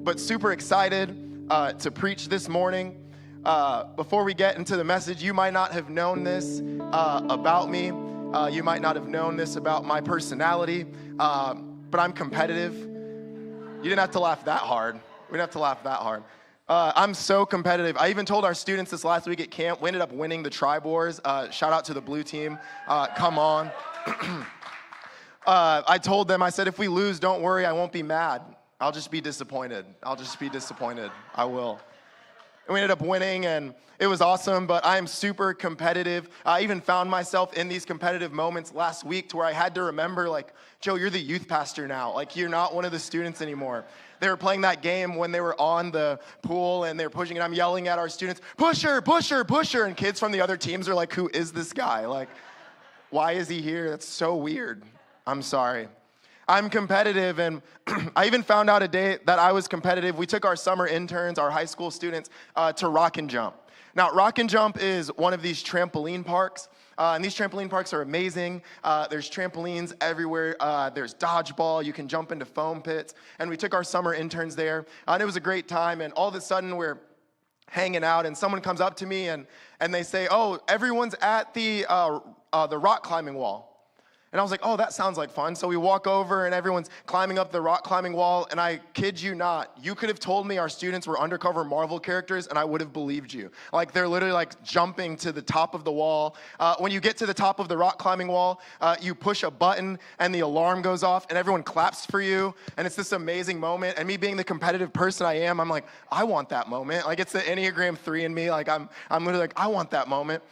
but super excited to preach this morning. Before we get into the message, you might not have known this about me. You might not have known this about my personality, but I'm competitive. You didn't have to laugh that hard. We didn't have to laugh that hard. I'm so competitive. I even told our students this last week at camp. We ended up winning the Tribe Wars. Shout out to the blue team. Come on. I told them, I said, if we lose, don't worry, I won't be mad. I'll just be disappointed. I will. And we ended up winning, and it was awesome, but I am super competitive. I even found myself in these competitive moments last week to where I had to remember, like, Joe, you're the youth pastor now. Like, you're not one of the students anymore. They were playing that game when they were on the pool, and they were pushing, and I'm yelling at our students, push her, push her, push her, and kids from the other teams are like, who is this guy? Like, why is he here? That's so weird. I'm sorry. I'm competitive, and I even found out a day that I was competitive. We took our summer interns, our high school students, to Rock and Jump. Now, Rock and Jump is one of these trampoline parks, and these trampoline parks are amazing. There's trampolines everywhere. There's dodgeball. You can jump into foam pits, and we took our summer interns there, and it was a great time, and all of a sudden, we're hanging out, and someone comes up to me, and they say, oh, everyone's at the rock climbing wall. And I was like, oh, that sounds like fun. So we walk over, and everyone's climbing up the rock climbing wall, and I kid you not, you could have told me our students were undercover Marvel characters, and I would have believed you. Like, they're literally, like, jumping to the top of the wall. When you get to the top of the rock climbing wall, you push a button, and the alarm goes off, and everyone claps for you, and it's this amazing moment. And me being the competitive person I am, I'm like, I want that moment. Like, it's the Enneagram 3 in me. Like, I'm literally like, I want that moment.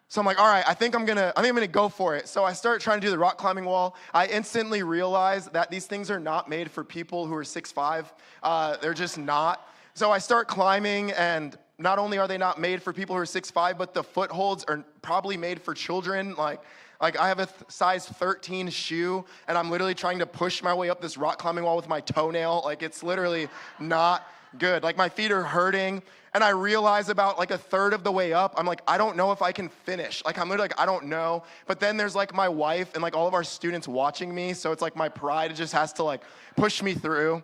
So I'm like, all right, I think I'm gonna go for it. So I start trying to do the rock climbing wall. I instantly realize that these things are not made for people who are 6'5". They're just not. So I start climbing, and not only are they not made for people who are 6'5", but the footholds are probably made for children. Like I have a size 13 shoe, and I'm literally trying to push my way up this rock climbing wall with my toenail. Like, it's literally not good. Like, my feet are hurting. And I realize about like a third of the way up, I'm like, I don't know if I can finish. Like, I'm literally like, I don't know. But then there's like my wife and like all of our students watching me. So it's like my pride just has to like push me through.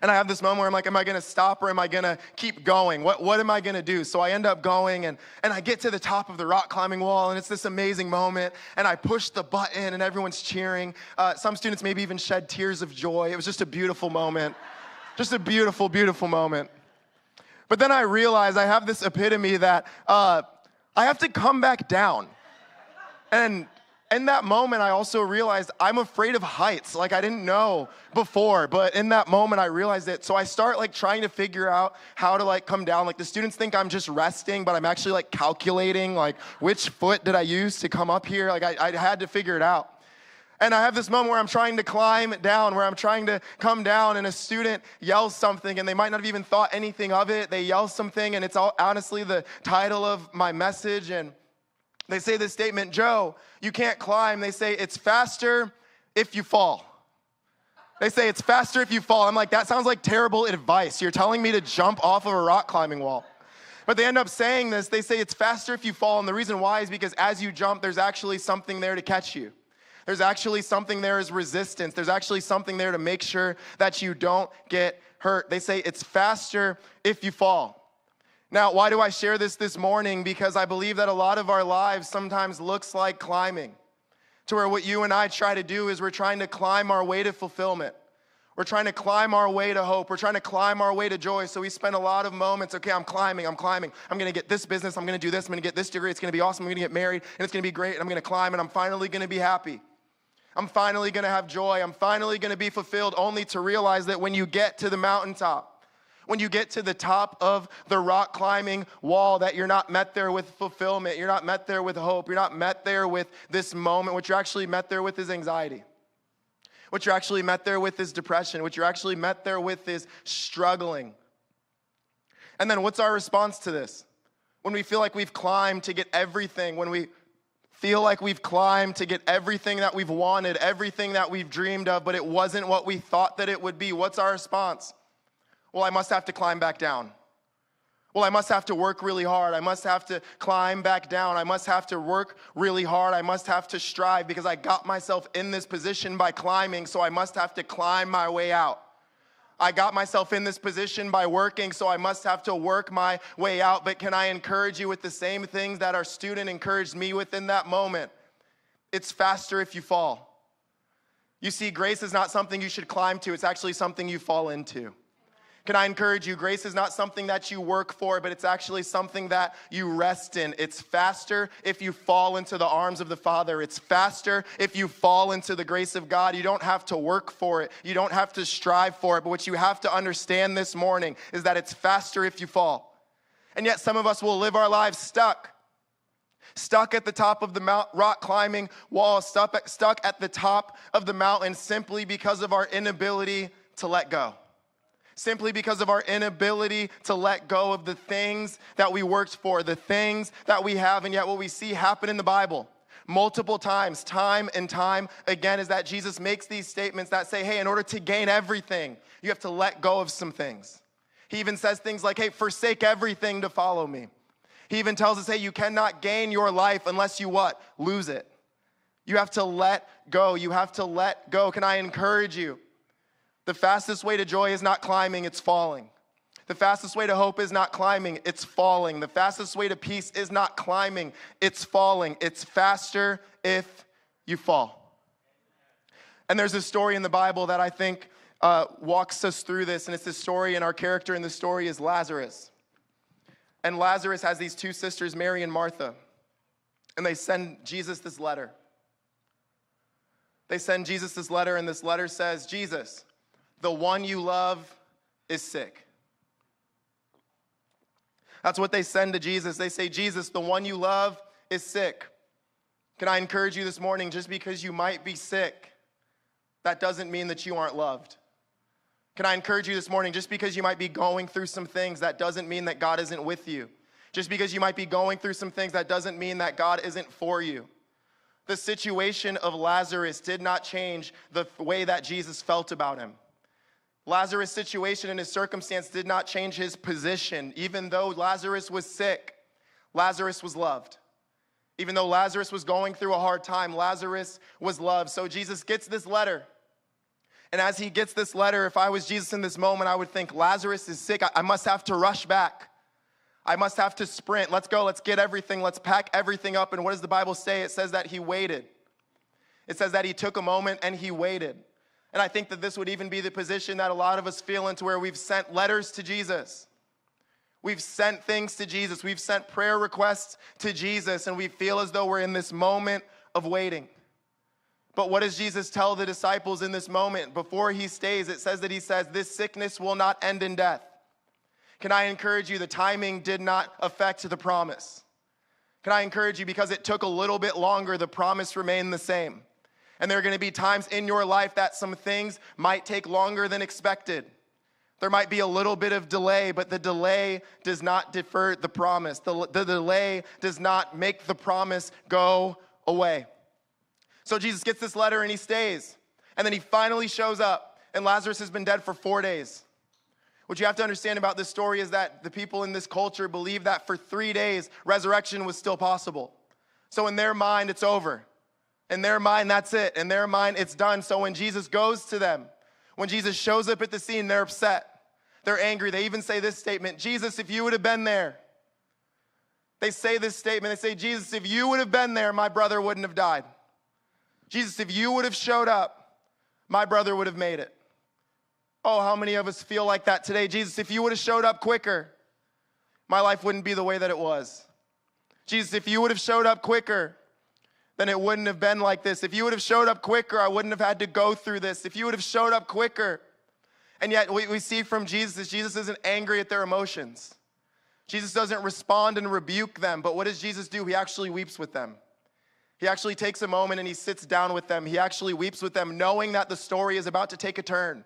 And I have this moment where I'm like, am I gonna stop or am I gonna keep going? What am I gonna do? So I end up going, and I get to the top of the rock climbing wall, and it's this amazing moment. And I push the button, and everyone's cheering. Some students maybe even shed tears of joy. It was just a beautiful moment. Just a beautiful, beautiful moment. But then I realized I have this epitome that I have to come back down. And in that moment, I also realized I'm afraid of heights. Like, I didn't know before, but in that moment, I realized it. So I start like trying to figure out how to like come down. Like, the students think I'm just resting, but I'm actually like calculating like which foot did I use to come up here. Like, I had to figure it out. And I have this moment where I'm trying to climb down, where I'm trying to come down, and a student yells something, and they might not have even thought anything of it. They yell something, and it's all honestly the title of my message. And they say this statement, Joe, you can't climb. They say, it's faster if you fall. They say, it's faster if you fall. I'm like, that sounds like terrible advice. You're telling me to jump off of a rock climbing wall. But they end up saying this. They say, it's faster if you fall. And the reason why is because as you jump, there's actually something there to catch you. There's actually something there as resistance. There's actually something there to make sure that you don't get hurt. They say it's faster if you fall. Now, why do I share this morning? Because I believe that a lot of our lives sometimes looks like climbing. To where what you and I try to do is we're trying to climb our way to fulfillment. We're trying to climb our way to hope. We're trying to climb our way to joy. So we spend a lot of moments, okay, I'm climbing. I'm going to get this business. I'm going to do this. I'm going to get this degree. It's going to be awesome. I'm going to get married, and it's going to be great. And I'm going to climb, and I'm finally going to be happy. I'm finally gonna have joy. I'm finally gonna be fulfilled, only to realize that when you get to the mountaintop, when you get to the top of the rock climbing wall, that you're not met there with fulfillment. You're not met there with hope. You're not met there with this moment. What you're actually met there with is anxiety. What you're actually met there with is depression. What you're actually met there with is struggling. And then what's our response to this? When we feel like we've climbed to get everything, when we feel like we've climbed to get everything that we've wanted, everything that we've dreamed of, but it wasn't what we thought that it would be. What's our response? Well, I must have to climb back down. Well, I must have to work really hard. I must have to climb back down. I must have to work really hard. I must have to strive because I got myself in this position by climbing, so I must have to climb my way out. I got myself in this position by working, so I must have to work my way out. But can I encourage you with the same things that our student encouraged me with in that moment? It's faster if you fall. You see, grace is not something you should climb to. It's actually something you fall into. Can I encourage you? Grace is not something that you work for, but it's actually something that you rest in. It's faster if you fall into the arms of the Father. It's faster if you fall into the grace of God. You don't have to work for it. You don't have to strive for it. But what you have to understand this morning is that it's faster if you fall. And yet some of us will live our lives stuck at the top of the rock climbing wall, stuck at the top of the mountain simply because of our inability to let go. Simply because of our inability to let go of the things that we worked for, the things that we have. And yet what we see happen in the Bible multiple times, time and time again, is that Jesus makes these statements that say, hey, in order to gain everything, you have to let go of some things. He even says things like, hey, forsake everything to follow me. He even tells us, hey, you cannot gain your life unless you what? Lose it. You have to let go. You have to let go. Can I encourage you? The fastest way to joy is not climbing, it's falling. The fastest way to hope is not climbing, it's falling. The fastest way to peace is not climbing, it's falling. It's faster if you fall. And there's a story in the Bible that I think walks us through this, and it's this story, and our character in the story is Lazarus. And Lazarus has these two sisters, Mary and Martha, and they send Jesus this letter. They send Jesus this letter, and this letter says, Jesus, the one you love is sick. That's what they send to Jesus. They say, Jesus, the one you love is sick. Can I encourage you this morning, just because you might be sick, that doesn't mean that you aren't loved. Can I encourage you this morning, just because you might be going through some things, that doesn't mean that God isn't with you. Just because you might be going through some things, that doesn't mean that God isn't for you. The situation of Lazarus did not change the way that Jesus felt about him. Lazarus' situation and his circumstance did not change his position. Even though Lazarus was sick, Lazarus was loved. Even though Lazarus was going through a hard time, Lazarus was loved. So Jesus gets this letter. And as he gets this letter, if I was Jesus in this moment, I would think, Lazarus is sick. I must have to rush back. I must have to sprint. Let's go. Let's get everything. Let's pack everything up. And what does the Bible say? It says that he waited. It says that he took a moment and he waited. And I think that this would even be the position that a lot of us feel into, where we've sent letters to Jesus. We've sent things to Jesus. We've sent prayer requests to Jesus, and we feel as though we're in this moment of waiting. But what does Jesus tell the disciples in this moment? Before he stays, it says that he says, this sickness will not end in death. Can I encourage you, the timing did not affect the promise. Can I encourage you, because it took a little bit longer, the promise remained the same. And there are going to be times in your life that some things might take longer than expected. There might be a little bit of delay, but the delay does not defer the promise. The delay does not make the promise go away. So Jesus gets this letter and he stays. And then he finally shows up, and Lazarus has been dead for 4 days. What you have to understand about this story is that the people in this culture believe that for 3 days, resurrection was still possible. So in their mind, it's over. In their mind, that's it. In their mind, it's done. So when Jesus goes to them, when Jesus shows up at the scene, they're upset. They're angry. They even say this statement, Jesus, if you would have been there. They say this statement. They say, Jesus, if you would have been there, my brother wouldn't have died. Jesus, if you would have showed up, my brother would have made it. Oh, how many of us feel like that today? Jesus, if you would have showed up quicker, my life wouldn't be the way that it was. Jesus, if you would have showed up quicker, then it wouldn't have been like this. If you would have showed up quicker, I wouldn't have had to go through this. If you would have showed up quicker. And yet what we see from Jesus is Jesus isn't angry at their emotions. Jesus doesn't respond and rebuke them. But what does Jesus do? He actually weeps with them. He actually takes a moment and he sits down with them. He actually weeps with them, knowing that the story is about to take a turn.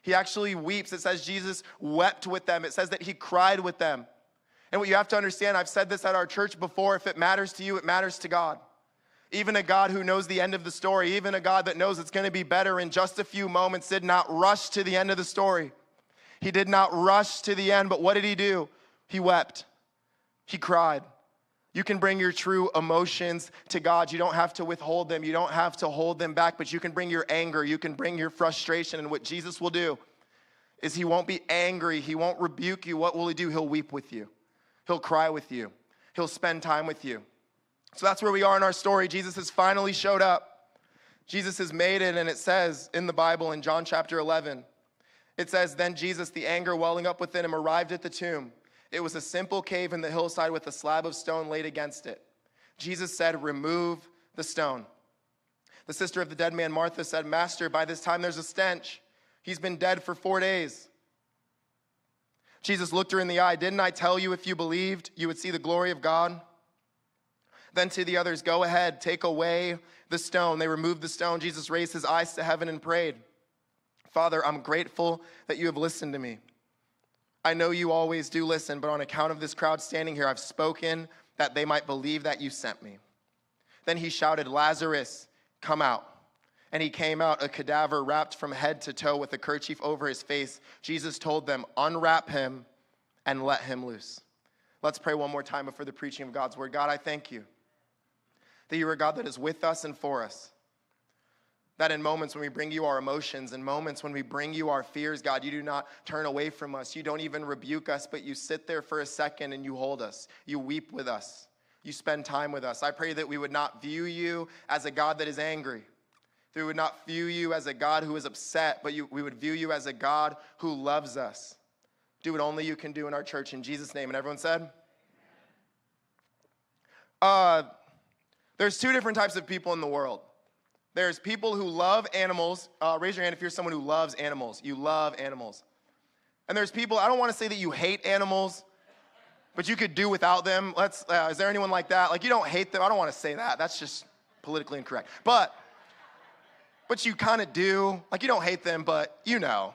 He actually weeps. It says Jesus wept with them. It says that he cried with them. And what you have to understand, I've said this at our church before, if it matters to you, it matters to God. Even a God who knows the end of the story, even a God that knows it's going to be better in just a few moments, did not rush to the end of the story. He did not rush to the end, but what did he do? He wept. He cried. You can bring your true emotions to God. You don't have to withhold them. You don't have to hold them back, but you can bring your anger. You can bring your frustration. And what Jesus will do is he won't be angry. He won't rebuke you. What will he do? He'll weep with you. He'll cry with you. He'll spend time with you. So that's where we are in our story. Jesus has finally showed up. Jesus has made it, and it says in the Bible in John chapter 11, it says, then Jesus, the anger welling up within him, arrived at the tomb. It was a simple cave in the hillside with a slab of stone laid against it. Jesus said, remove the stone. The sister of the dead man, Martha, said, Master, by this time there's a stench. He's been dead for 4 days. Jesus looked her in the eye. Didn't I tell you if you believed, you would see the glory of God? Then to the others, go ahead, take away the stone. They removed the stone. Jesus raised his eyes to heaven and prayed, Father, I'm grateful that you have listened to me. I know you always do listen, but on account of this crowd standing here, I've spoken that they might believe that you sent me. Then he shouted, Lazarus, come out. And he came out, a cadaver wrapped from head to toe with a kerchief over his face. Jesus told them, unwrap him and let him loose. Let's pray one more time before the preaching of God's word. God, I thank you that you are a God that is with us and for us. That in moments when we bring you our emotions, in moments when we bring you our fears, God, you do not turn away from us. You don't even rebuke us, but you sit there for a second and you hold us. You weep with us. You spend time with us. I pray that we would not view you as a God that is angry. That we would not view you as a God who is upset, but we would view you as a God who loves us. Do what only you can do in our church in Jesus' name. And everyone said? There's two different types of people in the world. There's people who love animals. Raise your hand if you're someone who loves animals. You love animals. And there's people, I don't want to say that you hate animals, but you could do without them. Is there anyone like that? Like you don't hate them. I don't want to say that. That's just politically incorrect. But you kind of do. Like you don't hate them, but you know.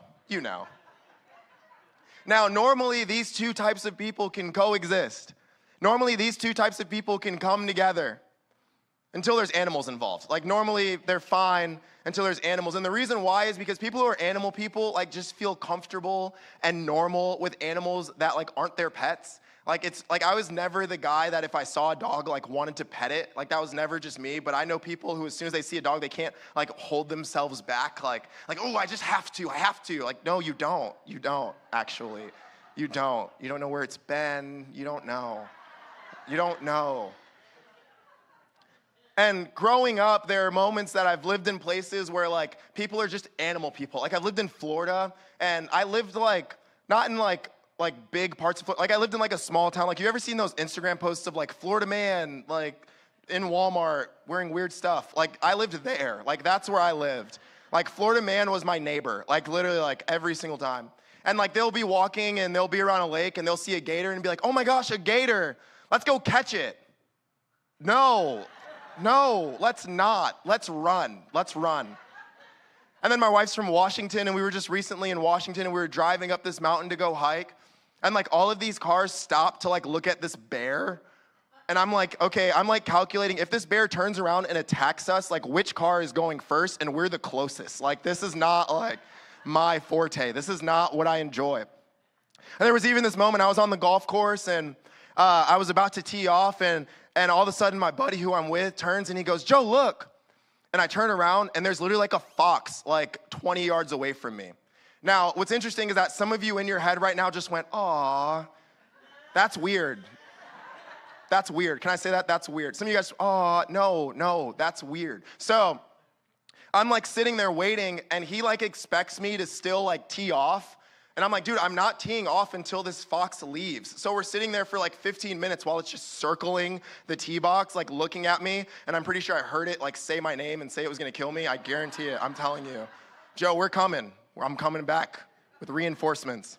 Now, normally these two types of people can coexist. Normally these two types of people can come together. Until there's animals involved. Like normally they're fine until there's animals. And the reason why is because people who are animal people like just feel comfortable and normal with animals that like aren't their pets. Like it's like I was never the guy that if I saw a dog like wanted to pet it. Like that was never just me. But I know people who as soon as they see a dog they can't like hold themselves back. Like oh I just have to. Like no you don't. You don't actually. You don't. You don't know where it's been. You don't know. You don't know. And growing up, there are moments that I've lived in places where like people are just animal people. Like I've lived in Florida and I lived like, not in like big parts of Florida. Like I lived in like a small town. Like you ever seen those Instagram posts of like Florida man, like in Walmart wearing weird stuff? Like I lived there. Like that's where I lived. Like Florida man was my neighbor. Like literally like every single time. And like they'll be walking and they'll be around a lake and they'll see a gator and be like, oh my gosh, a gator. Let's go catch it. No, let's not. Let's run. And then my wife's from Washington, and we were just recently in Washington, and we were driving up this mountain to go hike. And like all of these cars stopped to like look at this bear. And I'm like, okay, I'm like calculating if this bear turns around and attacks us, like which car is going first, and we're the closest. Like this is not like my forte. This is not what I enjoy. And there was even this moment I was on the golf course, and I was about to tee off, and all of a sudden, my buddy who I'm with turns and he goes, Joe, look. And I turn around and there's literally like a fox like 20 yards away from me. Now, what's interesting is that some of you in your head right now just went, aw, that's weird. That's weird. Can I say that? That's weird. Some of you guys, no, that's weird. So I'm like sitting there waiting and he like expects me to still like tee off. And I'm like, dude, I'm not teeing off until this fox leaves. So we're sitting there for like 15 minutes while it's just circling the tee box, like looking at me. And I'm pretty sure I heard it like say my name and say it was gonna kill me. I guarantee it, I'm telling you. Joe, we're coming. I'm coming back with reinforcements.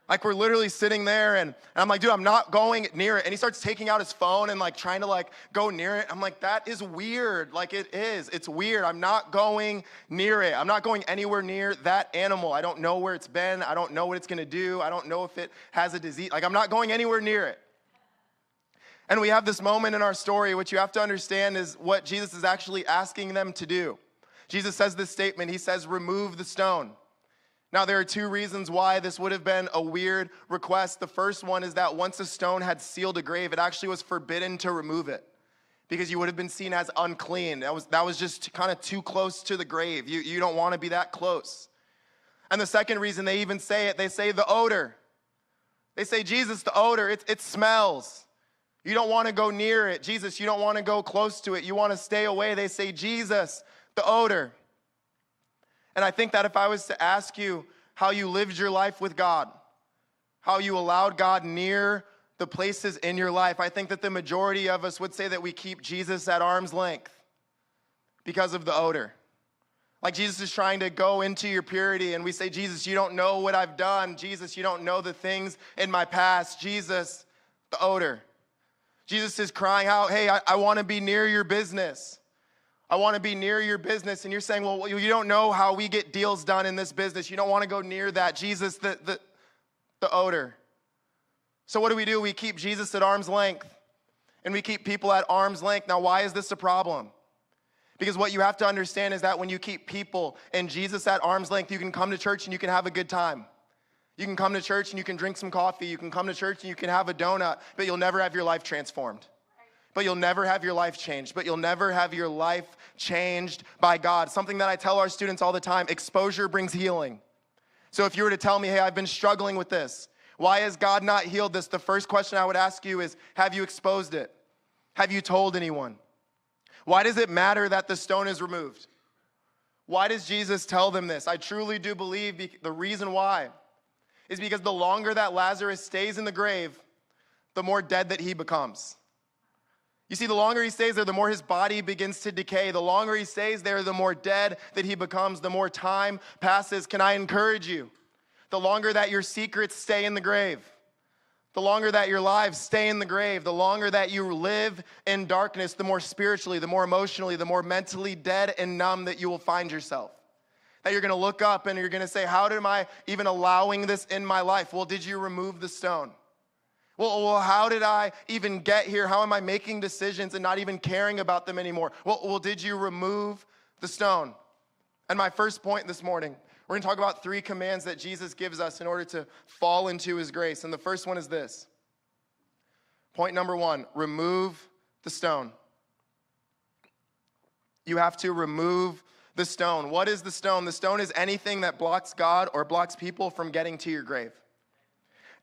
Like we're literally sitting there and I'm like, dude, I'm not going near it. And he starts taking out his phone and like trying to like go near it. I'm like, that is weird. Like it is, it's weird. I'm not going near it. I'm not going anywhere near that animal. I don't know where it's been. I don't know what it's gonna do. I don't know if it has a disease. Like I'm not going anywhere near it. And we have this moment in our story, which you have to understand is what Jesus is actually asking them to do. Jesus says this statement, he says, remove the stone. Now, there are two reasons why this would have been a weird request. The first one is that once a stone had sealed a grave, it actually was forbidden to remove it because you would have been seen as unclean. That was just kind of too close to the grave. You don't want to be that close. And the second reason they even say it, they say the odor. They say, Jesus, the odor, it smells. You don't want to go near it. Jesus, you don't want to go close to it. You want to stay away. They say, Jesus, the odor. And I think that if I was to ask you how you lived your life with God, how you allowed God near the places in your life, I think that the majority of us would say that we keep Jesus at arm's length because of the odor. Like Jesus is trying to go into your purity, and we say, Jesus, you don't know what I've done. Jesus, you don't know the things in my past. Jesus, the odor. Jesus is crying out, hey, I want to be near your business. I want to be near your business. And you're saying, well, you don't know how we get deals done in this business. You don't want to go near that. Jesus, the odor. So what do? We keep Jesus at arm's length, and we keep people at arm's length. Now, why is this a problem? Because what you have to understand is that when you keep people and Jesus at arm's length, you can come to church and you can have a good time. You can come to church and you can drink some coffee. You can come to church and you can have a donut, but you'll never have your life transformed. But you'll never have your life changed. But you'll never have your life changed by God. Something that I tell our students all the time, exposure brings healing. So if you were to tell me, hey, I've been struggling with this. Why has God not healed this? The first question I would ask you is, have you exposed it? Have you told anyone? Why does it matter that the stone is removed? Why does Jesus tell them this? I truly do believe the reason why is because the longer that Lazarus stays in the grave, the more dead that he becomes. You see, the longer he stays there, the more his body begins to decay. The longer he stays there, the more dead that he becomes, the more time passes. Can I encourage you? The longer that your secrets stay in the grave, the longer that your lives stay in the grave, the longer that you live in darkness, the more spiritually, the more emotionally, the more mentally dead and numb that you will find yourself. That you're going to look up and you're going to say, how am I even allowing this in my life? Well, did you remove the stone? Well, how did I even get here? How am I making decisions and not even caring about them anymore? Well, did you remove the stone? And my first point this morning, we're going to talk about 3 commands that Jesus gives us in order to fall into his grace. And the first one is this. Point number 1, remove the stone. You have to remove the stone. What is the stone? The stone is anything that blocks God or blocks people from getting to your grave.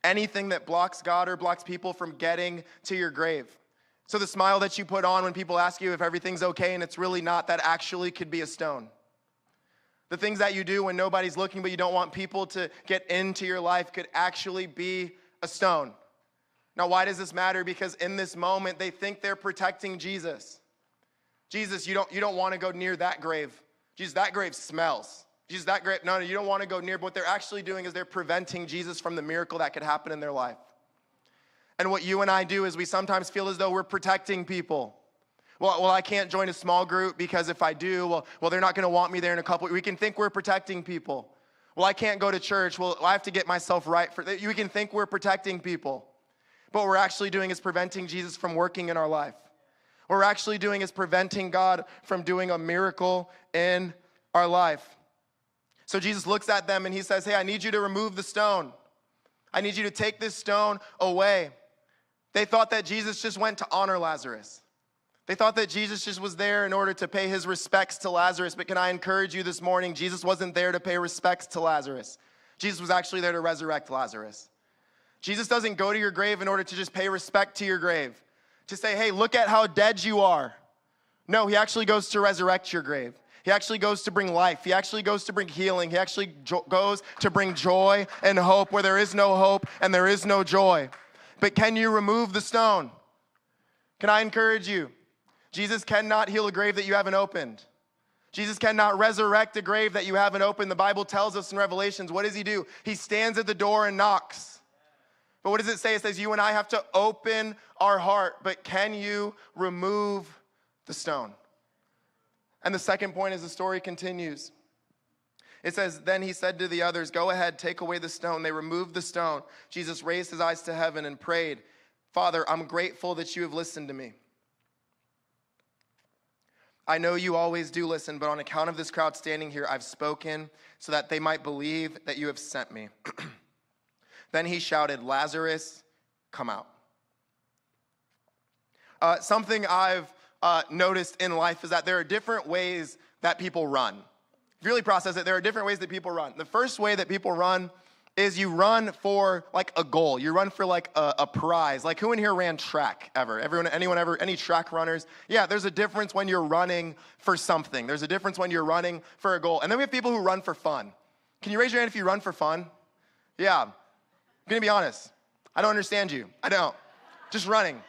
Anything that blocks God or blocks people from getting to your grave. So the smile that you put on when people ask you if everything's okay and it's really not, that actually could be a stone. The things that you do when nobody's looking but you don't want people to get into your life could actually be a stone. Now, why does this matter? Because in this moment, they think they're protecting Jesus. Jesus, you don't want to go near that grave. Jesus, that grave smells. Jesus, that grave, no, you don't want to go near. But what they're actually doing is they're preventing Jesus from the miracle that could happen in their life. And what you and I do is we sometimes feel as though we're protecting people. Well, I can't join a small group because if I do, well, they're not going to want me there in a couple. We can think we're protecting people. Well, I can't go to church. Well, I have to get myself right. We can think we're protecting people. But what we're actually doing is preventing Jesus from working in our life. What we're actually doing is preventing God from doing a miracle in our life. So Jesus looks at them and he says, hey, I need you to remove the stone. I need you to take this stone away. They thought that Jesus just went to honor Lazarus. They thought that Jesus just was there in order to pay his respects to Lazarus. But can I encourage you this morning, Jesus wasn't there to pay respects to Lazarus. Jesus was actually there to resurrect Lazarus. Jesus doesn't go to your grave in order to just pay respect to your grave. To say, hey, look at how dead you are. No, he actually goes to resurrect your grave. He actually goes to bring life. He actually goes to bring healing. He actually goes to bring joy and hope where there is no hope and there is no joy. But can you remove the stone? Can I encourage you? Jesus cannot heal a grave that you haven't opened. Jesus cannot resurrect a grave that you haven't opened. The Bible tells us in Revelations, what does he do? He stands at the door and knocks. But what does it say? It says you and I have to open our heart. But can you remove the stone? And the second point is the story continues. It says, then he said to the others, go ahead, take away the stone. They removed the stone. Jesus raised his eyes to heaven and prayed, Father, I'm grateful that you have listened to me. I know you always do listen, but on account of this crowd standing here, I've spoken so that they might believe that you have sent me. Then he shouted, Lazarus, come out. Something I've noticed in life is that there are different ways that people run. If you really process it, there are different ways that people run. The first way that people run is you run for like a goal. You run for like a prize. Like who in here ran track ever? Anyone ever, any track runners? Yeah, there's a difference when you're running for something. There's a difference when you're running for a goal. And then we have people who run for fun. Can you raise your hand if you run for fun? Yeah, I'm gonna be honest. I don't understand you. I don't. Just running.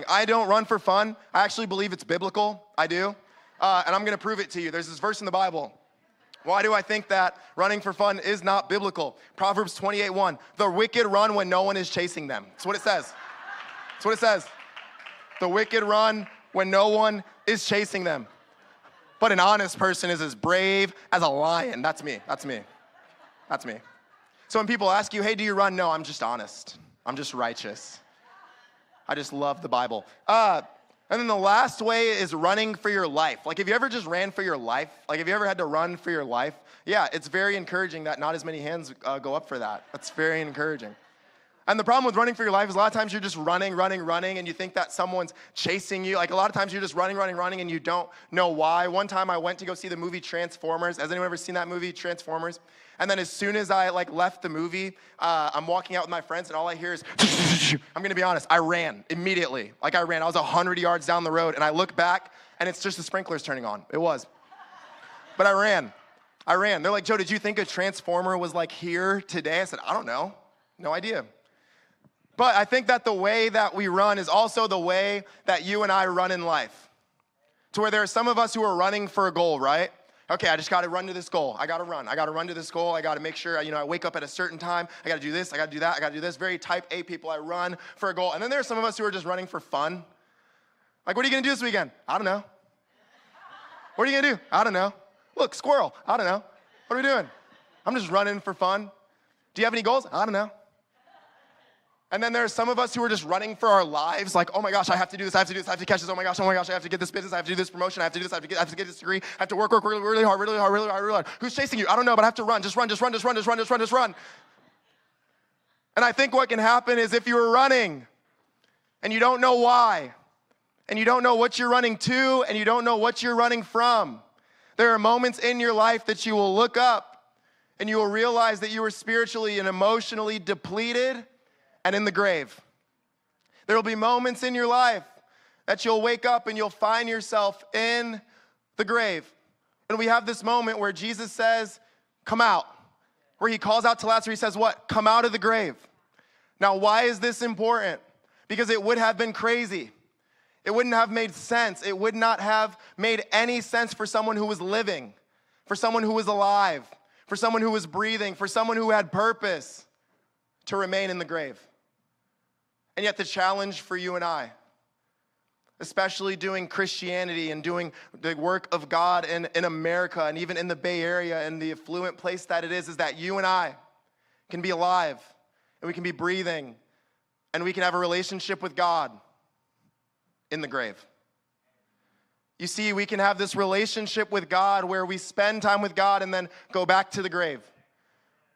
I don't run for fun. I actually believe it's biblical. I do. And I'm gonna prove it to you. There's this verse in the Bible. Why do I think that running for fun is not biblical? Proverbs 28:1. The wicked run when no one is chasing them. That's what it says. That's what it says. The wicked run when no one is chasing them. But an honest person is as brave as a lion. That's me. So when people ask you, hey, do you run? No, I'm just honest. I'm just righteous. I just love the Bible. And then the last way is running for your life. Like, have you ever just ran for your life? Like, have you ever had to run for your life? Yeah, it's very encouraging that not as many hands go up for that. That's very encouraging. And the problem with running for your life is a lot of times you're just running, and you think that someone's chasing you. Like, a lot of times you're just running, and you don't know why. One time I went to go see the movie Transformers. Has anyone ever seen that movie, Transformers? And then as soon as I left the movie, I'm walking out with my friends, and all I hear is, I'm gonna be honest, I ran immediately. I ran. I was 100 yards down the road, and I look back, and it's just the sprinklers turning on. It was. But I ran. They're like, Joe, did you think a Transformer was here today? I said, I don't know. No idea. But I think that the way that we run is also the way that you and I run in life. To where there are some of us who are running for a goal, right? Okay, I just got to run to this goal. I got to run to this goal. I got to make sure, I wake up at a certain time. I got to do this. I got to do that. I got to do this. Very type A people. I run for a goal. And then there are some of us who are just running for fun. Like, what are you going to do this weekend? I don't know. What are you going to do? I don't know. Look, squirrel. I don't know. What are we doing? I'm just running for fun. Do you have any goals? I don't know. And then there are some of us who are just running for our lives, like, oh my gosh, I have to do this, I have to catch this, oh my gosh, I have to get this business, I have to do this promotion, I have to do this, I have to get this degree, I have to work really hard. Who's chasing you? I don't know, but I have to run, just run. And I think what can happen is if you're running and you don't know why, and you don't know what you're running to, and you don't know what you're running from, there are moments in your life that you will look up and you will realize that you were spiritually and emotionally depleted and in the grave. There will be moments in your life that you'll wake up and you'll find yourself in the grave. And we have this moment where Jesus says, come out. Where he calls out to Lazarus, he says what? Come out of the grave. Now, why is this important? Because it would have been crazy. It wouldn't have made sense. It would not have made any sense for someone who was living, for someone who was alive, for someone who was breathing, for someone who had purpose to remain in the grave. And yet the challenge for you and I, especially doing Christianity and doing the work of God in America and even in the Bay Area and the affluent place that it is that you and I can be alive and we can be breathing and we can have a relationship with God in the grave. You see, we can have this relationship with God where we spend time with God and then go back to the grave.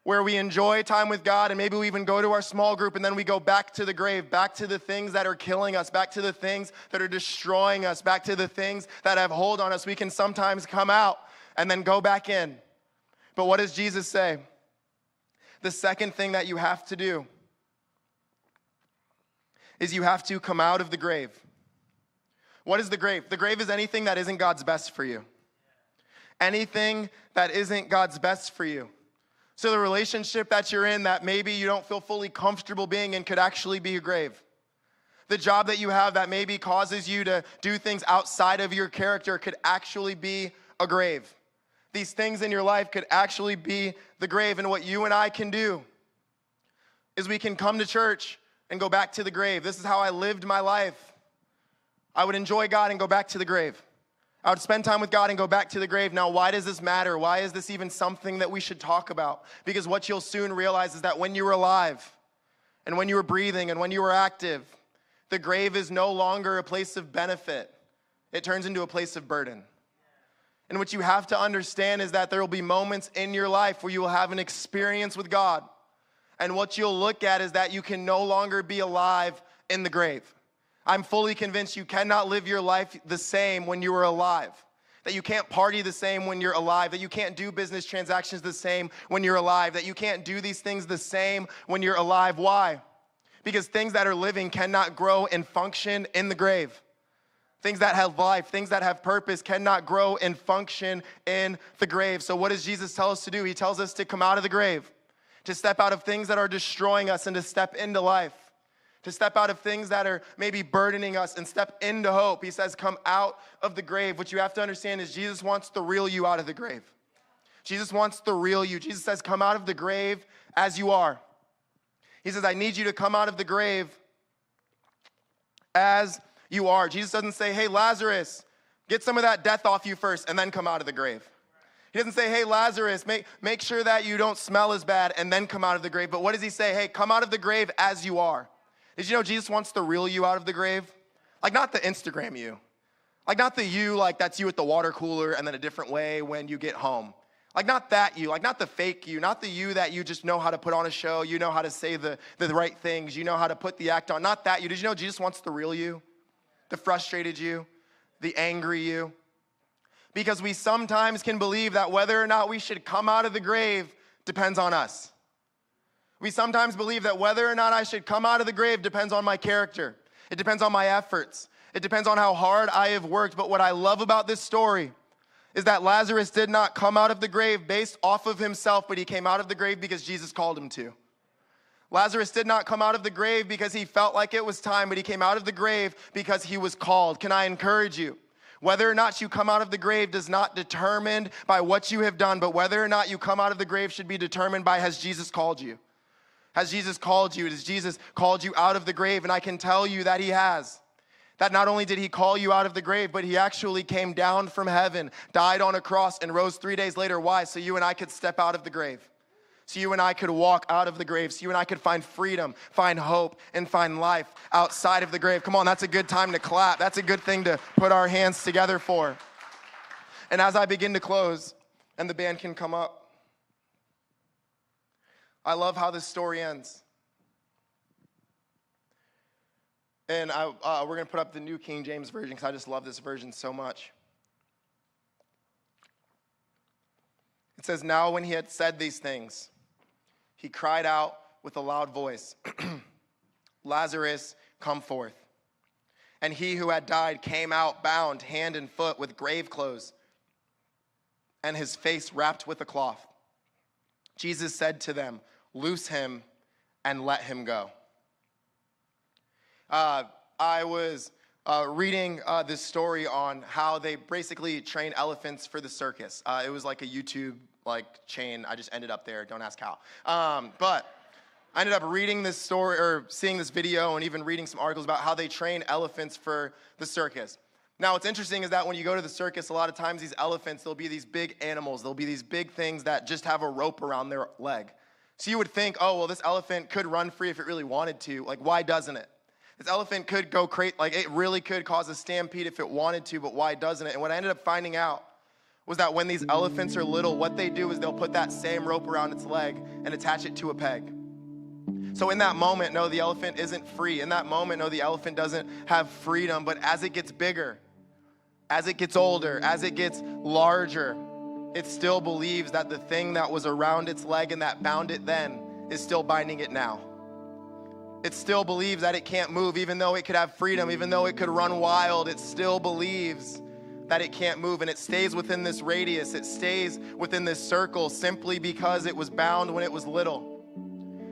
Where we enjoy time with God and maybe we even go to our small group and then we go back to the grave, back to the things that are killing us, back to the things that are destroying us, back to the things that have hold on us. We can sometimes come out and then go back in. But what does Jesus say? The second thing that you have to do is you have to come out of the grave. What is the grave? The grave is anything that isn't God's best for you. Anything that isn't God's best for you. So the relationship that you're in that maybe you don't feel fully comfortable being in could actually be a grave. The job that you have that maybe causes you to do things outside of your character could actually be a grave. These things in your life could actually be the grave. And what you and I can do is we can come to church and go back to the grave. This is how I lived my life. I would enjoy God and go back to the grave. I would spend time with God and go back to the grave. Now, why does this matter? Why is this even something that we should talk about? Because what you'll soon realize is that when you were alive and when you were breathing and when you were active, the grave is no longer a place of benefit. It turns into a place of burden. And what you have to understand is that there will be moments in your life where you will have an experience with God. And what you'll look at is that you can no longer be alive in the grave. I'm fully convinced you cannot live your life the same when you were alive. that you can't party the same when you're alive, that you can't do business transactions the same when you're alive, that you can't do these things the same when you're alive. Why? Because things that are living cannot grow and function in the grave. Things that have life, things that have purpose cannot grow and function in the grave. So what does Jesus tell us to do? He tells us to come out of the grave, to step out of things that are destroying us and to step into life, to step out of things that are maybe burdening us and step into hope. He says, come out of the grave. What you have to understand is Jesus wants the real you out of the grave. Jesus wants the real you. Jesus says, come out of the grave as you are. He says, I need you to come out of the grave as you are. Jesus doesn't say, hey, Lazarus, get some of that death off you first and then come out of the grave. He doesn't say, hey, Lazarus, make sure that you don't smell as bad and then come out of the grave. But what does he say? Hey, come out of the grave as you are. Did you know Jesus wants the real you out of the grave? Like not the Instagram you. Like not the you, like that's you at the water cooler and then a different way when you get home. Like not that you, like not the fake you, not the you that you just know how to put on a show, you know how to say the right things, you know how to put the act on. Not that you. Did you know Jesus wants the real you? The frustrated you, the angry you. Because we sometimes can believe that whether or not we should come out of the grave depends on us. We sometimes believe that whether or not I should come out of the grave depends on my character. It depends on my efforts. It depends on how hard I have worked. But what I love about this story is that Lazarus did not come out of the grave based off of himself, but he came out of the grave because Jesus called him to. Lazarus did not come out of the grave because he felt like it was time, but he came out of the grave because he was called. Can I encourage you? Whether or not you come out of the grave does not determined by what you have done, but whether or not you come out of the grave should be determined by, has Jesus called you? Has Jesus called you? Has Jesus called you out of the grave? And I can tell you that he has. That not only did he call you out of the grave, but he actually came down from heaven, died on a cross, and rose 3 days later. Why? So you and I could step out of the grave. So you and I could walk out of the grave. So you and I could find freedom, find hope, and find life outside of the grave. Come on, that's a good time to clap. That's a good thing to put our hands together for. And as I begin to close, and the band can come up, I love how this story ends. And we're going to put up the New King James Version because I just love this version so much. It says, now when he had said these things, he cried out with a loud voice, Lazarus, come forth. And he who had died came out bound hand and foot with grave clothes and his face wrapped with a cloth. Jesus said to them, loose him and let him go. I was reading this story on how they basically train elephants for the circus. It was like a YouTube chain. I just ended up there. Don't ask how. But I ended up reading this story or seeing this video and even reading some articles about how they train elephants for the circus. Now, what's interesting is that when you go to the circus, a lot of times these elephants, there'll be these big animals. There'll be these big things that just have a rope around their leg. So you would think, oh, well, this elephant could run free if it really wanted to. Like, why doesn't it? This elephant could go crazy. Like, it really could cause a stampede if it wanted to, but why doesn't it? And what I ended up finding out was that when these elephants are little, what they do is they'll put that same rope around its leg and attach it to a peg. So in that moment, no, the elephant isn't free. In that moment, no, the elephant doesn't have freedom. But as it gets bigger, as it gets older, as it gets larger, it still believes that the thing that was around its leg and that bound it then is still binding it now. It still believes that it can't move, even though it could have freedom, even though it could run wild. It still believes that it can't move, and it stays within this radius. It stays within this circle simply because it was bound when it was little.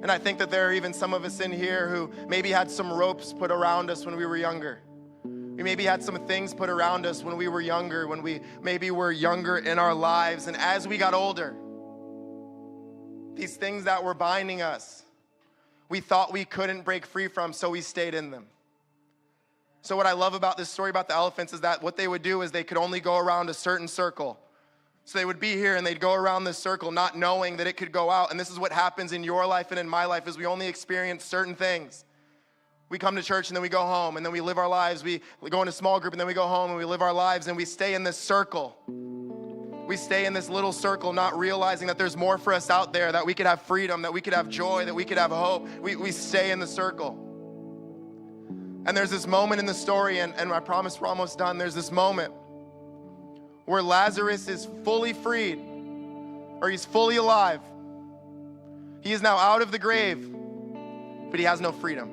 And I think that there are even some of us in here who maybe had some ropes put around us when we were younger. We maybe had some things put around us when we were younger, when we maybe were younger in our lives. And as we got older, these things that were binding us, we thought we couldn't break free from, so we stayed in them. So what I love about this story about the elephants is that what they would do is they could only go around a certain circle. So they would be here and they'd go around this circle not knowing that it could go out. And this is what happens in your life and in my life is we only experience certain things. We come to church and then we go home and then we live our lives. We go in a small group and then we go home and we live our lives and we stay in this circle. We stay in this little circle not realizing that there's more for us out there, that we could have freedom, that we could have joy, that we could have hope. We stay in the circle. And there's this moment in the story, and I promise we're almost done. There's this moment where Lazarus is fully freed, or he's fully alive. He is now out of the grave, but he has no freedom.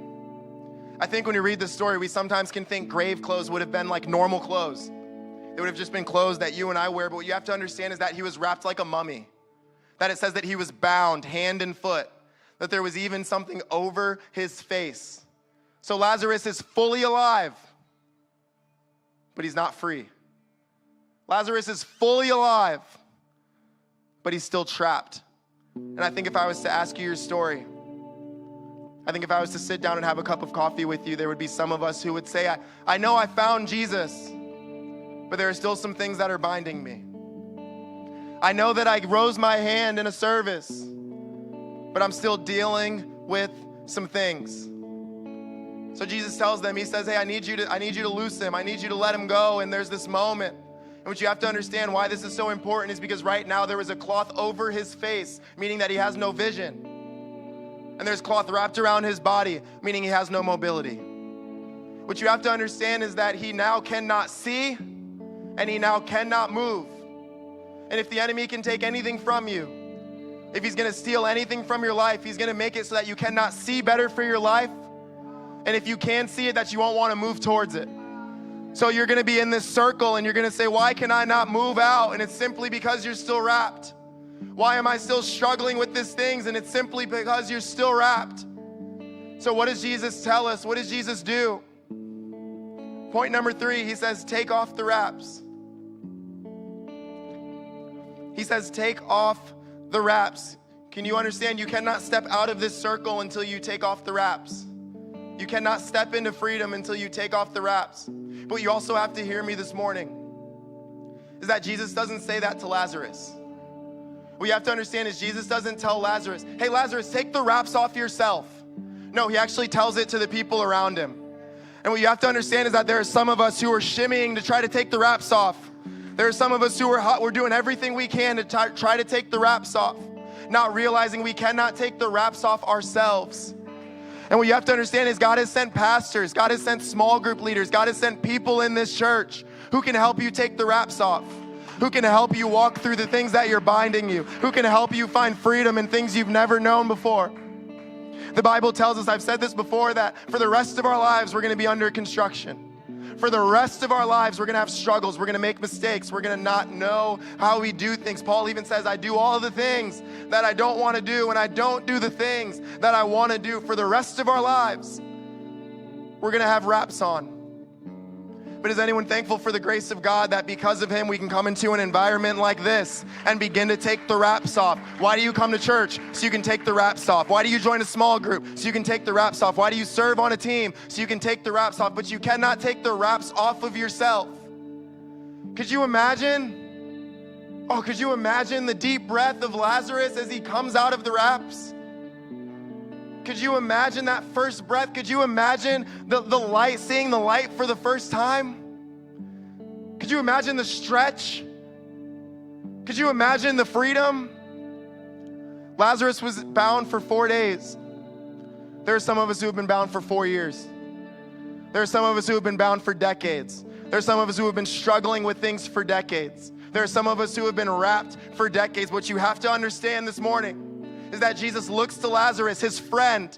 I think when we read this story, we sometimes can think grave clothes would have been like normal clothes. It would have just been clothes that you and I wear, but what you have to understand is that he was wrapped like a mummy. That it says that he was bound hand and foot, that there was even something over his face. So Lazarus is fully alive, but he's not free. Lazarus is fully alive, but he's still trapped. And I think if I was to ask you your story, I think if I was to sit down and have a cup of coffee with you, there would be some of us who would say, I know I found Jesus, but there are still some things that are binding me. I know that I rose my hand in a service, but I'm still dealing with some things. So Jesus tells them, he says, hey, I need you to loose him. I need you to let him go. And there's this moment. And what you have to understand why this is so important is because right now there is a cloth over his face, meaning that he has no vision. And there's cloth wrapped around his body, meaning he has no mobility. What you have to understand is that he now cannot see and he now cannot move. And if the enemy can take anything from you, if he's gonna steal anything from your life, he's gonna make it so that you cannot see better for your life. And if you can see it, that you won't wanna move towards it. So you're gonna be in this circle and you're gonna say, why can I not move out? And it's simply because you're still wrapped. Why am I still struggling with these things? And it's simply because you're still wrapped. So what does Jesus tell us? What does Jesus do? Point number 3, he says, take off the wraps. He says, take off the wraps. Can you understand? You cannot step out of this circle until you take off the wraps. You cannot step into freedom until you take off the wraps. But you also have to hear me this morning, is that Jesus doesn't say that to Lazarus. What you have to understand is Jesus doesn't tell Lazarus, hey, Lazarus, take the wraps off yourself. No, he actually tells it to the people around him. And what you have to understand is that there are some of us who are shimmying to try to take the wraps off. There are some of us who we're doing everything we can to try to take the wraps off, not realizing we cannot take the wraps off ourselves. And what you have to understand is God has sent pastors, God has sent small group leaders, God has sent people in this church who can help you take the wraps off, who can help you walk through the things that you're binding you, who can help you find freedom in things you've never known before. The Bible tells us, I've said this before, that for the rest of our lives, we're gonna be under construction. For the rest of our lives, we're gonna have struggles, we're gonna make mistakes, we're gonna not know how we do things. Paul even says, I do all the things that I don't wanna do, and I don't do the things that I wanna do. For the rest of our lives, we're gonna have wraps on. But is anyone thankful for the grace of God that because of him we can come into an environment like this and begin to take the wraps off? Why do you come to church? So you can take the wraps off. Why do you join a small group? So you can take the wraps off. Why do you serve on a team? So you can take the wraps off. But you cannot take the wraps off of yourself. Could you imagine? Oh, could you imagine the deep breath of Lazarus as he comes out of the wraps? Could you imagine that first breath? Could you imagine the light, seeing the light for the first time? Could you imagine the stretch? Could you imagine the freedom? Lazarus was bound for 4 days. There are some of us who have been bound for 4 years. There are some of us who have been bound for decades. There are some of us who have been struggling with things for decades. There are some of us who have been wrapped for decades. What you have to understand this morning is that Jesus looks to Lazarus, his friend,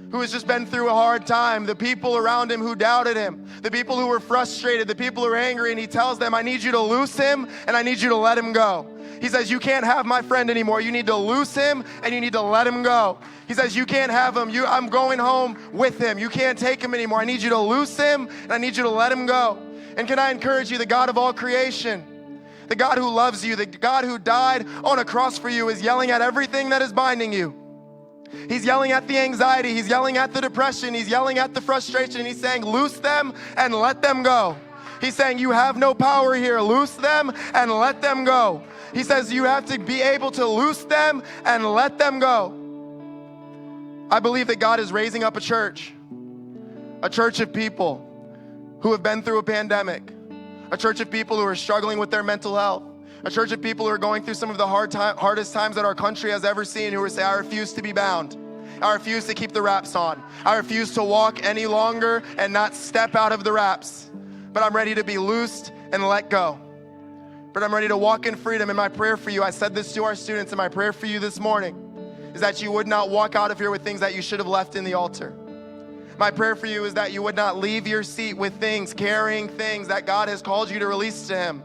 who has just been through a hard time, the people around him who doubted him, the people who were frustrated, the people who were angry, and he tells them, I need you to loose him and I need you to let him go. He says, you can't have my friend anymore. You need to loose him and you need to let him go. He says, you can't have him. I'm going home with him. You can't take him anymore. I need you to loose him and I need you to let him go. And can I encourage you, the God of all creation, the God who loves you, the God who died on a cross for you is yelling at everything that is binding you. He's yelling at the anxiety. He's yelling at the depression. He's yelling at the frustration. He's saying, loose them and let them go. He's saying, you have no power here. Loose them and let them go. He says, you have to be able to loose them and let them go. I believe that God is raising up a church of people who have been through a pandemic, a church of people who are struggling with their mental health, a church of people who are going through some of the hardest times that our country has ever seen, who are saying, I refuse to be bound. I refuse to keep the wraps on. I refuse to walk any longer and not step out of the wraps, but I'm ready to be loosed and let go. but I'm ready to walk in freedom. And my prayer for you, I said this to our students, and my prayer for you this morning is that you would not walk out of here with things that you should have left in the altar. My prayer for you is that you would not leave your seat with things, carrying things that God has called you to release to Him.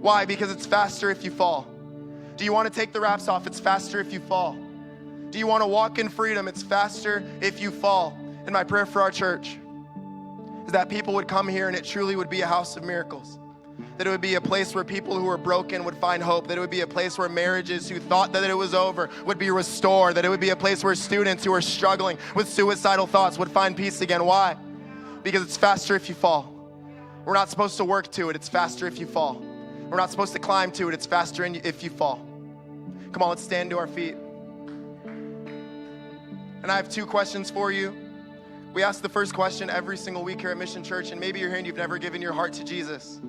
Why? Because it's faster if you fall. Do you want to take the wraps off? It's faster if you fall. Do you want to walk in freedom? It's faster if you fall. And my prayer for our church is that people would come here and it truly would be a house of miracles. That it would be a place where people who are broken would find hope. That it would be a place where marriages who thought that it was over would be restored. That it would be a place where students who are struggling with suicidal thoughts would find peace again. Why? Because it's faster if you fall. We're not supposed to work to it. It's faster if you fall. We're not supposed to climb to it. It's faster if you fall. Come on, let's stand to our feet. And I have 2 questions for you. We ask the first question every single week here at Mission Church, and maybe you're here and you've never given your heart to Jesus.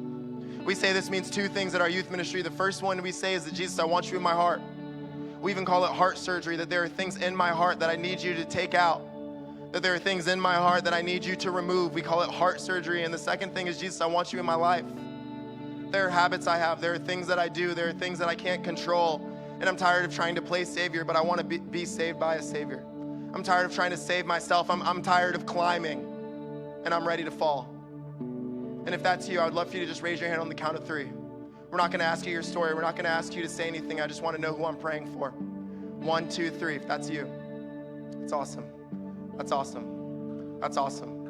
We say this means 2 things at our youth ministry. The first one we say is that, Jesus, I want you in my heart. We even call it heart surgery, that there are things in my heart that I need you to take out. That there are things in my heart that I need you to remove. We call it heart surgery. And the second thing is, Jesus, I want you in my life. There are habits I have. There are things that I do. There are things that I can't control. And I'm tired of trying to play Savior, but I want to be saved by a Savior. I'm tired of trying to save myself. I'm tired of climbing, and I'm ready to fall. And if that's you, I would love for you to just raise your hand on the count of 3. We're not going to ask you your story. We're not going to ask you to say anything. I just want to know who I'm praying for. 1, 2, 3. If that's you, that's awesome. That's awesome. That's awesome.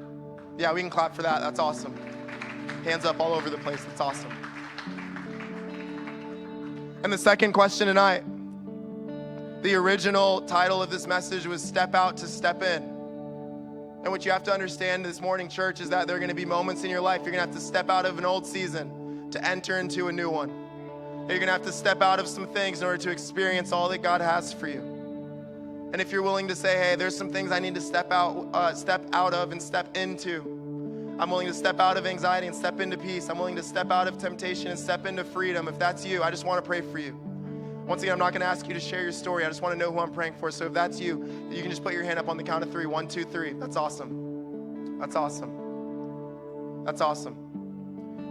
Yeah, we can clap for that. That's awesome. Hands up all over the place. That's awesome. And the second question tonight, the original title of this message was Step Out to Step In. And what you have to understand this morning, church, is that there are going to be moments in your life you're going to have to step out of an old season to enter into a new one. You're going to have to step out of some things in order to experience all that God has for you. And if you're willing to say, hey, there's some things I need to step out of and step into. I'm willing to step out of anxiety and step into peace. I'm willing to step out of temptation and step into freedom. If that's you, I just want to pray for you. Once again, I'm not going to ask you to share your story. I just want to know who I'm praying for. So if that's you, you can just put your hand up on the count of 3. 1, 2, 3. That's awesome. That's awesome. That's awesome.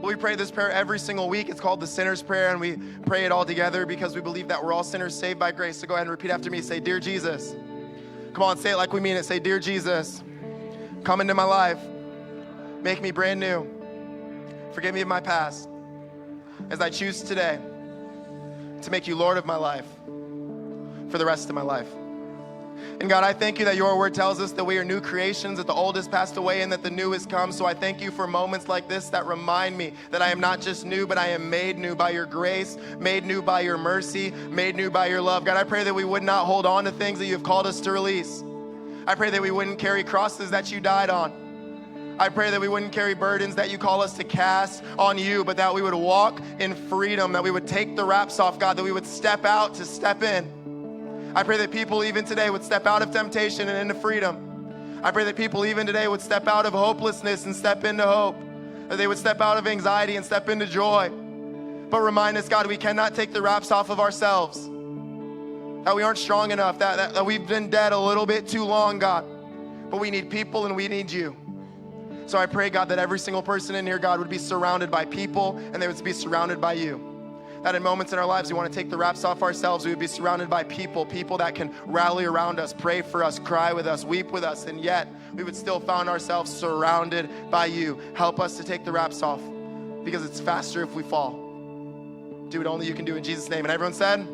Well, we pray this prayer every single week. It's called the Sinner's Prayer, and we pray it all together because we believe that we're all sinners saved by grace. So go ahead and repeat after me. Say, Dear Jesus. Come on, say it like we mean it. Say, Dear Jesus, come into my life. Make me brand new. Forgive me of my past as I choose today to make you Lord of my life for the rest of my life. And God, I thank you that your word tells us that we are new creations, that the old has passed away and that the new has come. So I thank you for moments like this that remind me that I am not just new, but I am made new by your grace, made new by your mercy, made new by your love. God, I pray that we would not hold on to things that you have called us to release. I pray that we wouldn't carry crosses that you died on. I pray that we wouldn't carry burdens that you call us to cast on you, but that we would walk in freedom, that we would take the wraps off, God, that we would step out to step in. I pray that people even today would step out of temptation and into freedom. I pray that people even today would step out of hopelessness and step into hope, that they would step out of anxiety and step into joy. But remind us, God, we cannot take the wraps off of ourselves, that we aren't strong enough, that we've been dead a little bit too long, God. But we need people and we need you. So I pray, God, that every single person in here, God, would be surrounded by people and they would be surrounded by you. That in moments in our lives, we want to take the wraps off ourselves. We would be surrounded by people that can rally around us, pray for us, cry with us, weep with us, and yet we would still find ourselves surrounded by you. Help us to take the wraps off because it's faster if we fall. Do what only you can do in Jesus' name. And everyone said,